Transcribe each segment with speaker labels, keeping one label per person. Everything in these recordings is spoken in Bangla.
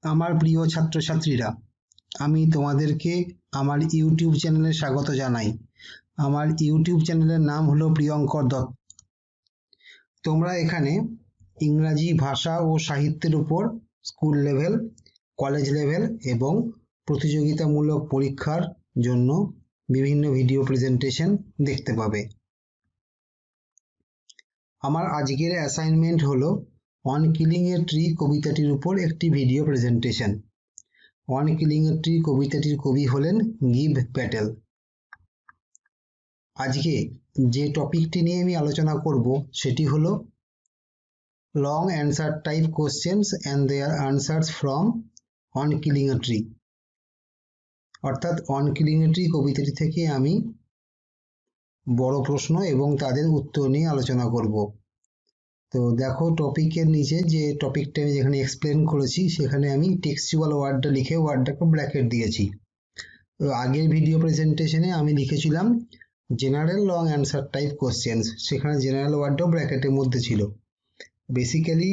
Speaker 1: আমার প্রিয় ছাত্রছাত্রীরা, আমি তোমাদেরকে আমার ইউটিউব চ্যানেলে স্বাগত জানাই। আমার ইউটিউব চ্যানেলের নাম হলো প্রিয়ঙ্কর দত্ত। তোমরা এখানে ইংরাজি ভাষা ও সাহিত্যের উপর স্কুল লেভেল, কলেজ লেভেল এবং প্রতিযোগিতামূলক পরীক্ষার জন্য বিভিন্ন ভিডিও প্রেজেন্টেশন দেখতে পাবে। আমার আজকের অ্যাসাইনমেন্ট হলো অন কিলিং এ ট্রি কবিতাটির উপর একটি video presentation. On killing a tree কবিতাটির কবি হলেন গিভ প্যাটেল। আজকে যে টপিকটি নিয়ে আমি আলোচনা করব সেটি হলো long answer type questions and their answers from on killing a tree. অর্থাৎ অন কিলিং এ ট্রি কবিতাটি থেকে আমি বড় প্রশ্ন এবং তাদের উত্তর নিয়ে আলোচনা করব। তো দেখো টপিকের নিচে যে টপিকটা আমি যেখানে এক্সপ্লেন করেছি সেখানে আমি টেক্সচুয়াল ওয়ার্ডটা লিখে ওয়ার্ডটাকে ব্র্যাকেট দিয়েছি। তো আগের ভিডিও প্রেজেন্টেশনে আমি লিখেছিলাম general long answer type questions, সেখানে জেনারেল ওয়ার্ডটাও ব্র্যাকেটের মধ্যে ছিল। বেসিক্যালি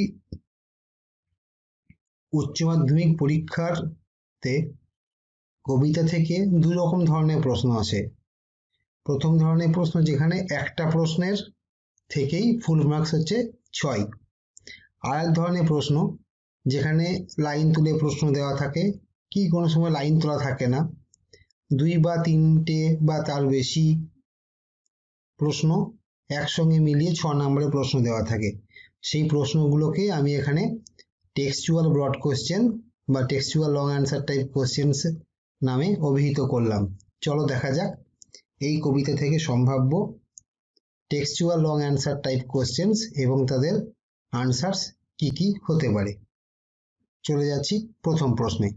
Speaker 1: উচ্চ মাধ্যমিক পরীক্ষাতে কবিতা থেকে দু রকম ধরনের প্রশ্ন আসে। প্রথম ধরনের প্রশ্ন যেখানে একটা প্রশ্নের থেকেই ফুল মার্কস হচ্ছে 6। আর এক ধরনের প্রশ্ন যেখানে লাইন তুলে প্রশ্ন দেওয়া থাকে, কি কোনো সময় লাইন তোলা থাকে না, 2 বা 3টে বা তার বেশি প্রশ্ন একসঙ্গে মিলিয়ে 6 নম্বরের প্রশ্ন দেওয়া থাকে। সেই প্রশ্নগুলোকে আমি এখানে টেক্সচুয়াল ব্রড কোশ্চেন বা textual long answer type questions নামে অভিহিত করলাম। চলো দেখা যাক এই কবিতা থেকে সম্ভাব্য textual long answer type questions এবং তাদের আনসার্স কি কি হতে পারে। চলে যাচ্ছি প্রথম প্রশ্নে।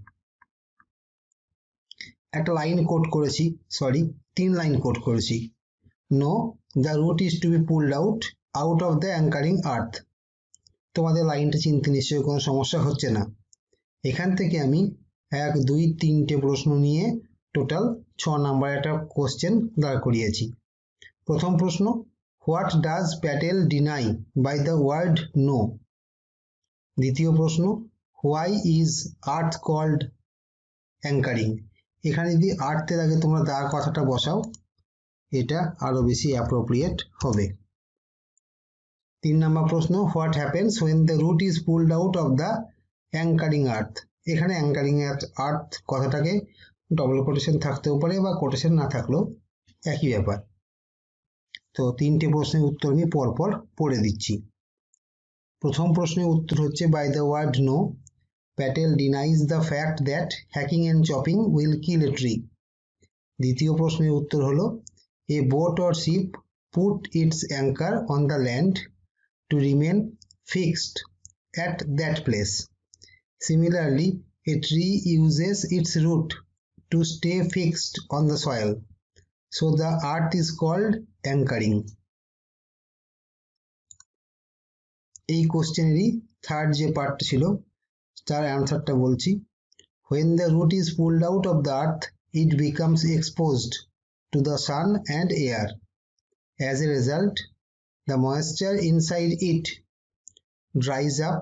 Speaker 1: একটা লাইন কোট করেছি, 3 লাইন কোট করেছি। No, the root is to be pulled out of the anchoring earth. তোমাদের লাইনটা চিনতে নিশ্চয়ই কোনো সমস্যা হচ্ছে না। এখান থেকে আমি 1, 2, 3টে প্রশ্ন নিয়ে টোটাল 6 নাম্বার একটা কোশ্চেন দাঁড় করিয়েছি। প্রথম প্রশ্ন, what does Patel deny by the word no? দ্বিতীয় প্রশ্ন, why is earth called anchoring? এখানে যদি আর্থের আগে তোমরা দা কথাটা বসাও এটা আরো বেশি অ্যাপ্রোপ্রিয়েট হবে। 3 নম্বর প্রশ্ন, what happens when the root is pulled out of the anchoring earth? এখানে অ্যাঙ্কারিং আর্থ কথাটাকে ডবল কোটেশন থাকতেও পারে বা কোটেশন না থাকলেও একই ব্যাপার। তো 3টে প্রশ্নের উত্তর আমি পরপর পড়ে দিচ্ছি। প্রথম প্রশ্নের উত্তর হচ্ছে by the word no Patel denies the fact that hacking and chopping will kill a tree. দ্বিতীয় প্রশ্নের উত্তর হলো a boat or ship put its anchor on the land to remain fixed at that place. Similarly, a tree uses its root to stay fixed on the soil. So the earth is called anchoring. এই কোশ্চেনেরই থার্ড যে পার্ট ছিল তার অ্যান্সারটা বলছি। When the root is pulled out of the earth, it becomes exposed to the sun and air. As a result, the moisture inside it dries up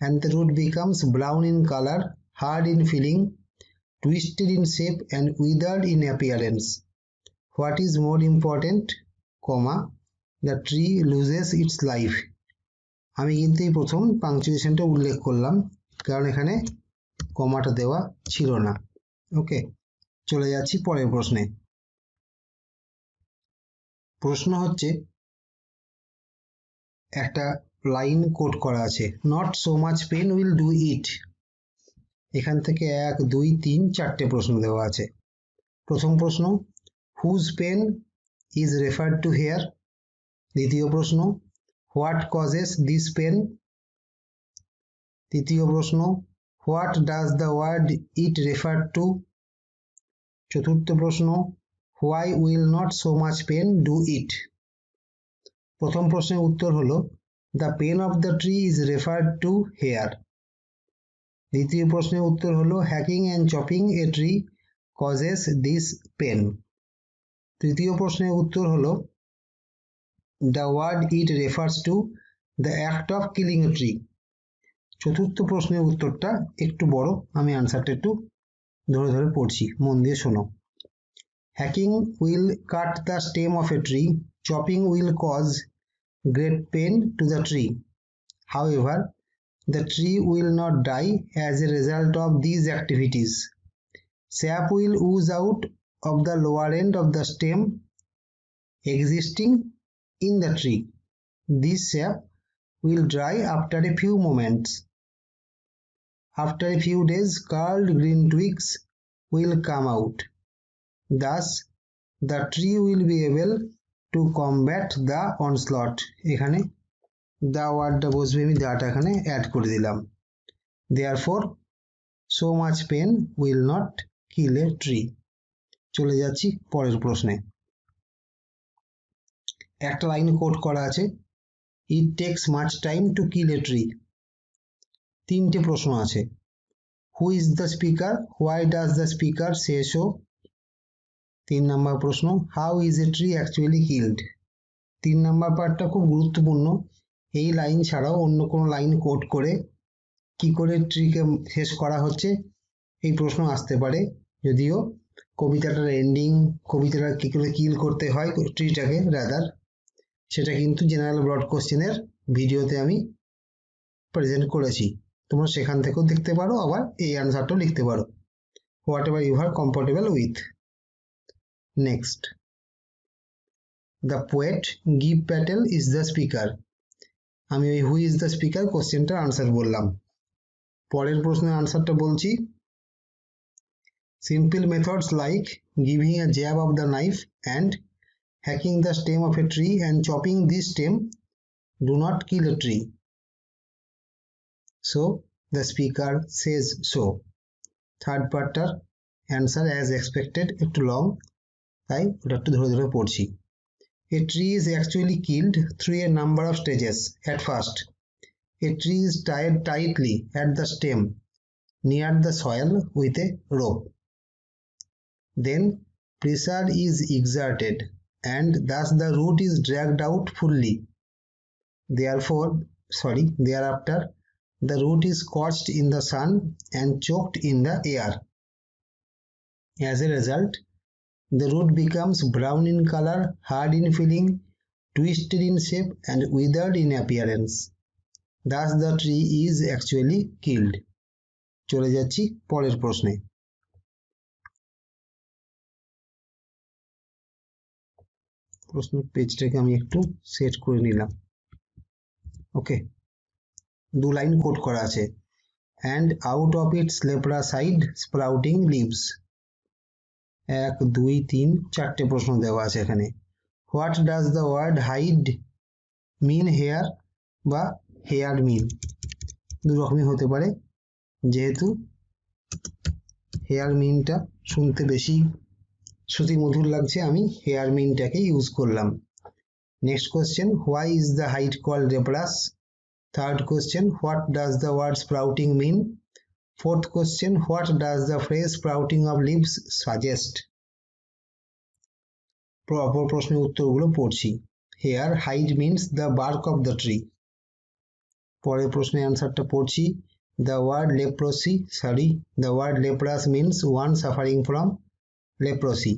Speaker 1: and the root becomes brown in color, hard in feeling, twisted in shape and withered in appearance. What is more important, the tree loses its life. আমি কিন্তু এই প্রথম পাংচুয়েশনটা উল্লেখ করলাম কারণ এখানে কমাটা দেওয়া ছিল না। ওকে, চলে যাচ্ছি পরের প্রশ্নে। প্রশ্ন হচ্ছে একটা লাইন কোট করা আছে, not so much pain will do it. এখান থেকে 1, 2, 3, 4টে প্রশ্ন দেওয়া আছে। প্রথম প্রশ্ন, whose pain is referred to here? দ্বিতীয় প্রশ্ন, হোয়াট কজেস দিস পেন? তৃতীয় প্রশ্ন, what does the word it refer to? চতুর্থ প্রশ্ন, why will not so much pain do it? প্রথম প্রশ্নের উত্তর হলো the pain of the tree is referred to here. দ্বিতীয় প্রশ্নের উত্তর হলো hacking and chopping a tree causes this pain. তৃতীয় প্রশ্নের উত্তর হলো the word it refers to the act of killing a tree. চতুর্থ প্রশ্নের উত্তরটা একটু বড়, আমি আনসারটা একটু ধরে ধরে পড়ছি, মন দিয়ে শোনো। Hacking will cut the stem of a tree, chopping will cause great pain to the tree. However, the tree will not die as a result of these activities. Sap will ooze out of the lower end of the stem existing in the tree. This sap will dry after a few moments. After a few days, curled green twigs will come out. Thus, the tree will be able to combat the onslaught. এখানে the ওয়ার্ডটা বসবে, আমি দাটা এখানে অ্যাড করে দিলাম। Therefore, so much pain will not kill a tree. চলে যাচ্ছি পরের প্রশ্নে। একটা লাইন কোট করা আছে, it takes much time to kill a tree. তিনটে প্রশ্ন আছে, who is the speaker, why does the speaker say so? 3 নম্বর প্রশ্ন, how is a tree actually killed? 3 নম্বর পার্টটা খুব গুরুত্বপূর্ণ। এই লাইন ছাড়াও অন্য কোনো লাইন কোট করে কি করে ট্রিকে শেষ করা হচ্ছে এই প্রশ্ন আসতে পারে। যদিও কবিতাটার এন্ডিং, কবিতাটা কি করে কিল করতে হয় ট্রিটাকে রাদার, সেটা কিন্তু জেনারেল ব্রড কোশ্চেনের ভিডিওতে আমি প্রেজেন্ট করেছি, তোমরা সেখান থেকেও দেখতে পারো, আবার এই অ্যান্সারটাও লিখতে পারো, whatever you are comfortable with. Next, the poet Gieve Patel is the speaker. আমি ওই হু ইজ দ্য স্পিকার কোশ্চেনটার আনসার বললাম। পরের প্রশ্নের আনসারটা বলছি, simple methods like giving a jab of the knife and hacking the stem of a tree and chopping this stem do not kill a tree. So the speaker says so. Third পার্টটার অ্যান্সার অ্যাজ এক্সপেক্টেড একটু লং, তাই ওটা একটু ধরে ধরে পড়ছি। A tree is actually killed through a number of stages. At first, a tree is tied tightly at the stem near the soil with a rope. Then pressure is exerted and thus the root is dragged out fully. Thereafter, the root is scorched in the sun and choked in the air. As a result, the root becomes brown in color, hard in feeling, twisted in shape, and withered in appearance. Thus, the tree is actually killed. চলে যাচ্ছি পরের প্রশ্নে। প্রশ্ন পেজটাকে আমি একটু সেট করে নিলাম। ওকে, 2 লাইন কোট করা আছে, and out of its lepra side sprouting leaves. 1 2 3 4টে প্রশ্ন দেওয়া আছে এখানে। What does the word hide mean here বা হেয়ার মিন? দু রকমই হতে পারে, যেহেতু হেয়ার মিনটা শুনতে বেশি শ্রুতিমধুর লাগছে, আমি হেয়ার মিনটাকে ইউজ করলাম। Next question, why is the hide called leprous? Third question, what does the word sprouting mean? Fourth question, what does the phrase sprouting of leaves suggest? অপর প্রশ্নের উত্তরগুলো পড়ছি। Here, hide means the bark of the tree. পরের প্রশ্নের অ্যান্সারটা পড়ছি। The word leprous means one suffering from leprosy.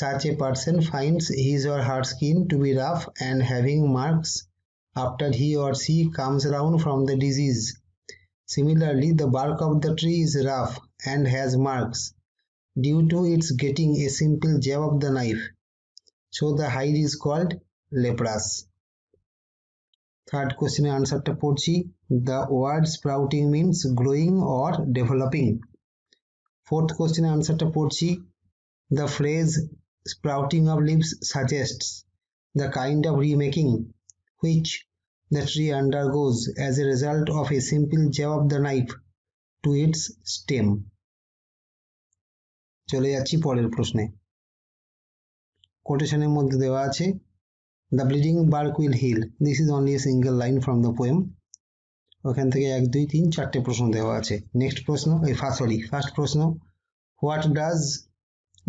Speaker 1: Such a person finds his or her skin to be rough and having marks after he or she comes round from the disease. Similarly, the bark of the tree is rough and has marks due to its getting a simple jab of the knife. So the hide is called leprous. Third question answer ta porchi. The word sprouting means growing or developing. Fourth question answer ta porchi. The phrase sprouting of leaves suggests the kind of remaking which the tree undergoes as a result of a simple jab of the knife to its stem. চলে যাচ্ছি পরের প্রশ্নে। কোটেশনের মধ্যে দেওয়া আছে, the bleeding bark will heal. This is only a single line from the poem. ওখান থেকে 1 2 3 4টে প্রশ্ন দেওয়া আছে। নেক্সট প্রশ্ন, ফার্স্ট প্রশ্ন, what does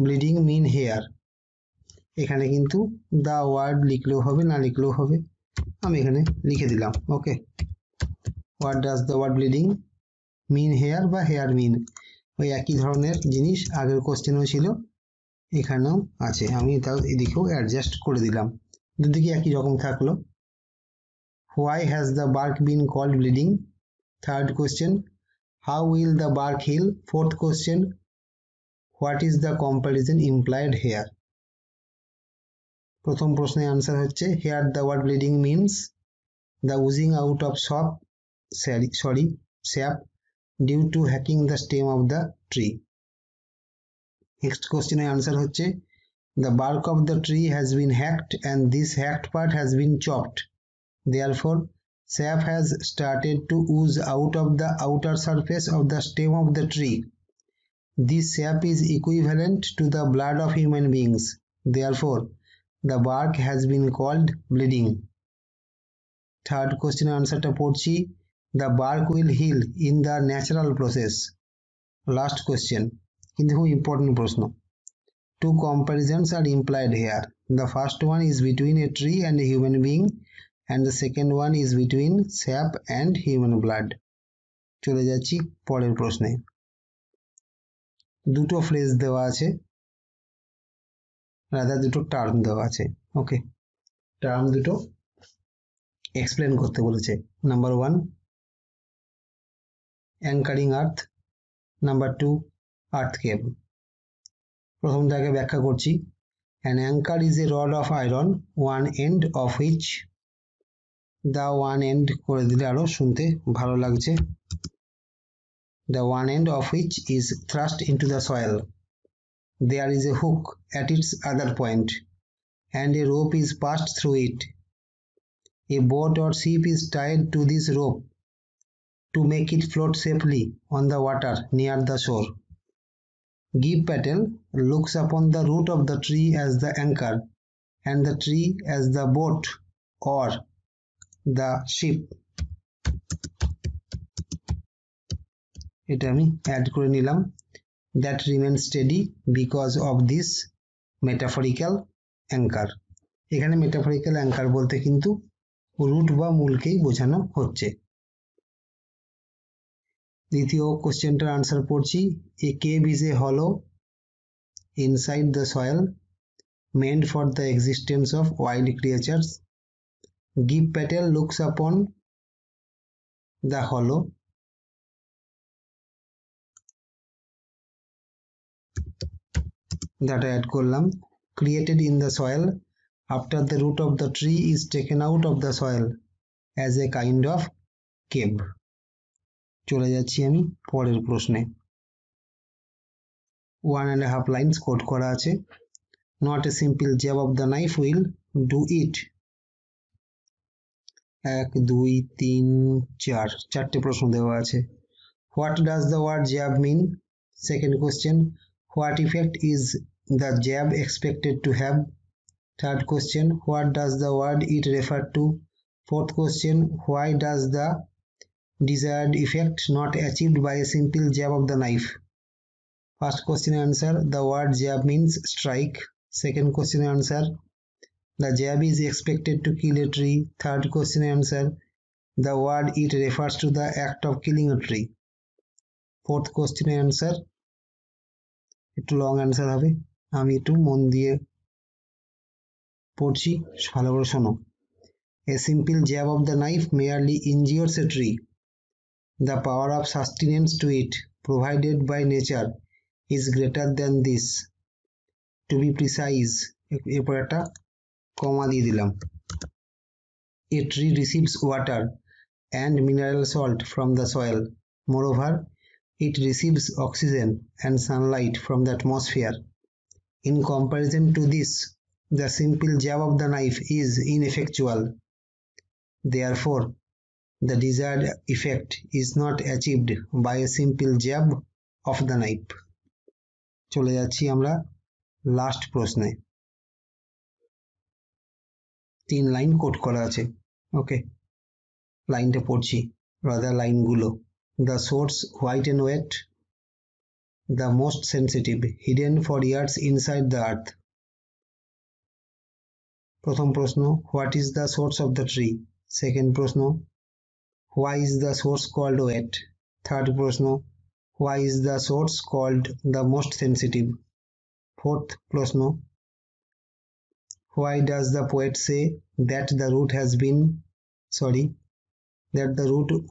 Speaker 1: bleeding mean here? এখানে কিন্তু the word লিখলেও হবে, না লিখলেও হবে, আমি এখানে লিখে দিলাম। Okay, what does the word bleeding mean here বা হেয়ার মিন, ওই একই ধরনের জিনিস আগের কোশ্চেনও ছিল, এখানেও আছে। আমি তাও এদিকেও অ্যাডজাস্ট করে দিলাম, দুদিকে একই রকম থাকলো। Why has the bark been called bleeding, third question. How will the bark heal, fourth question. What is the comparison implied here. প্রথম প্রশ্নের আনসার হচ্ছে here the word bleeding means the oozing out of sap due to hacking the stem of the tree. Next question answer হচ্ছে the bark of the tree has been hacked and this hacked part has been chopped. Therefore, sap has started to ooze out of the outer surface of the stem of the tree. This sap is equivalent to the blood of human beings. Therefore, the bark has been called bleeding. Third question answer টা পড়ছি the bark will heal in the natural process. Last question, কিন্তু খুব ইম্পর্টেন্ট প্রশ্ন। Two comparisons are implied here. The first one is between a tree and a human being and the second one is between sap and human blood. চলে যাচ্ছি পরের প্রশ্নে। দুটো ফ্রেজ দেওয়া আছে, রাদার দুটো টার্ম দেওয়া আছে। ওকে, টার্ম দুটো এক্সপ্লেন করতে বলেছে। Number one anchoring earth, number to earth কেব। প্রথমটাকে ব্যাখ্যা করছি। An anchor is a rod of iron, one end of which, the one end করে দিলে আরো শুনতে ভালো লাগছে, the one end of which is thrust into the soil. There is a hook at its other point, and a rope is passed through it. A boat or ship is tied to this rope to make it float safely on the water near the shore. Gibb Patel looks upon the root of the tree as the anchor and the tree as the boat or the ship. এটা আমি অ্যাড করে নিলাম। That remains steady because of this metaphorical anchor. এখানে metaphorical anchor বলতে কিন্তু রুট বা মূলকেই বোঝানো হচ্ছে। দ্বিতীয় কোশ্চেনটার আনসার পড়ছি। A cave is a hollow inside the soil meant for the existence of wild creatures. Gibb Patel looks upon the hollow that add করলাম created in the soil after the root of the tree is taken out of the soil as a kind of cave. চলে যাচ্ছি আমি পরের প্রশ্নে। 1.5 lines কোট করা আছে। Not a simple jab of the knife will do it. 1 2 3 4 চারটে প্রশ্ন দেওয়া আছে। What does the word jab mean? Second question, what effect is the jab expected to have? Third question, what does the word it refer to? Fourth question, why does the desired effect not achieved by a simple jab of the knife? First question answer, the word jab means strike. Second question answer, the jab is expected to kill a tree. Third question answer, the word it refers to the act of killing a tree. Fourth question answer, একটু লং অ্যান্সার হবে, আমি একটু মন দিয়ে পড়ছি, ভালো করে শোনো। A simple jab of the knife merely injures a tree. The power of sustenance to it provided by nature is greater than this. To be precise, এরপর একটা কমা দিয়ে দিলাম। A tree receives water and mineral salt from the soil. Moreover, it receives oxygen and sunlight from the atmosphere. In comparison to this, the simple jab of the knife is ineffectual. Therefore, the desired effect is not achieved by a simple jab of the knife. চলে যাচ্ছি আমরা লাস্ট প্রশ্নে। 3 লাইন কোট করা আছে। ওকে, লাইনটা পড়ছি, রাদার লাইনগুলো। The source white and wet, the most sensitive, hidden for years inside the earth. প্রথম প্রশ্ন, what is the source of the tree? Second প্রশ্ন, why is the source called wet? Third প্রশ্ন, why is the source called the most sensitive? Fourth প্রশ্ন, why does the poet say that the root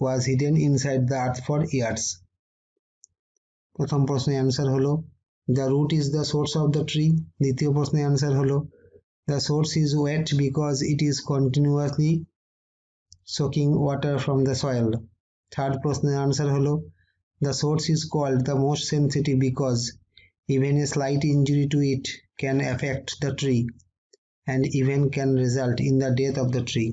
Speaker 1: was hidden inside the earth for years? প্রথম প্রশ্নের অ্যান্সার হলো the root is the source of the tree. দ্বিতীয় প্রশ্নের অ্যান্সার হলো the source is wet because it is continuously soaking water from the soil. Third প্রশ্নের অ্যান্সার হলো the source is called the most sensitive because even a slight injury to it can affect the tree and even can result in the death of the tree.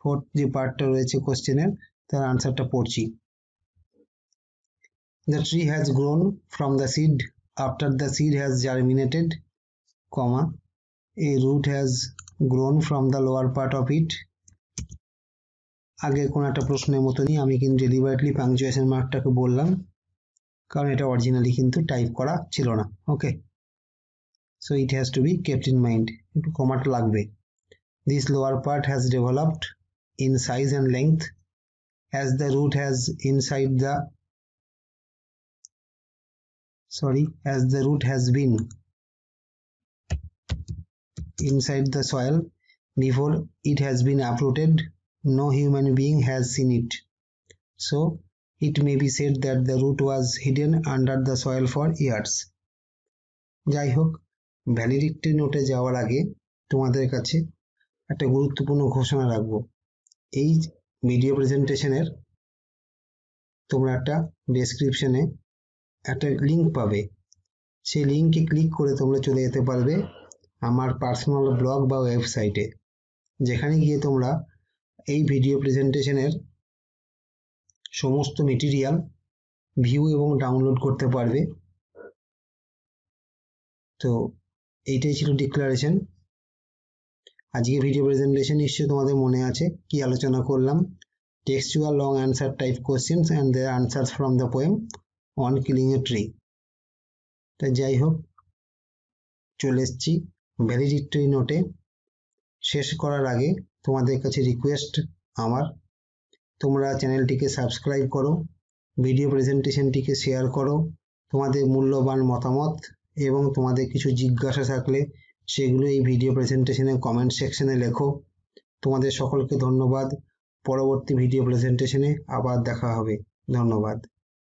Speaker 1: Fourth যে পার্টটা রয়েছে কোশ্চেনের তার আনসারটা পড়ছি। The tree has grown from the seed after the seed has germinated, comma, a root has grown from the lower part of it. আগে কোন একটা প্রশ্নের মতনই আমি কিন্তু ডেলিবারেটলি পাংচুয়েশন মার্কটাকে বললাম কারণ এটা অরিজিনালি কিন্তু টাইপ করা ছিল না। Okay, so it has to be kept in mind, একটু কমাটা লাগবে। This lower part has developed in size and length as the root has been inside the soil before it has been uprooted. No human being has seen it, so it may be said that the root was hidden under the soil for years. যাই হোক, ভ্যালিডিটি নোটে যাওয়ার আগে তোমাদের কাছে একটা গুরুত্বপূর্ণ ঘোষণা রাখবো। এই ভিডিও প্রেজেন্টেশনের তোমরা একটা ডেসক্রিপশনে একটা লিঙ্ক পাবে, সেই লিঙ্কে ক্লিক করে তোমরা চলে যেতে পারবে আমার পার্সোনাল ব্লগ বা ওয়েবসাইটে, যেখানে গিয়ে তোমরা এই ভিডিও প্রেজেন্টেশনের সমস্ত মেটেরিয়াল ভিউ এবং ডাউনলোড করতে পারবে। তো এইটাই ছিল ডিক্লারেশন। আজকে ভিডিও প্রেজেন্টেশন নিশ্চয়ই তোমাদের মনে আছে কি আলোচনা করলাম। Textual long answer type questions and their answers from the poem on killing a tree. তা যাই হোক, চলে এসছি ভ্যালিডিটি নোটে। শেষ করার আগে তোমাদের কাছে রিকোয়েস্ট আমার, তোমরা চ্যানেলটিকে সাবস্ক্রাইব করো, ভিডিও প্রেজেন্টেশনটিকে শেয়ার করো, তোমাদের মূল্যবান মতামত এবং তোমাদের কিছু জিজ্ঞাসা থাকলে সেগুলো এই ভিডিও প্রেজেন্টেশনের কমেন্ট সেকশনে লেখো। তোমাদের সকলকে ধন্যবাদ। পরবর্তী ভিডিও প্রেজেন্টেশনে আবার দেখা হবে। ধন্যবাদ।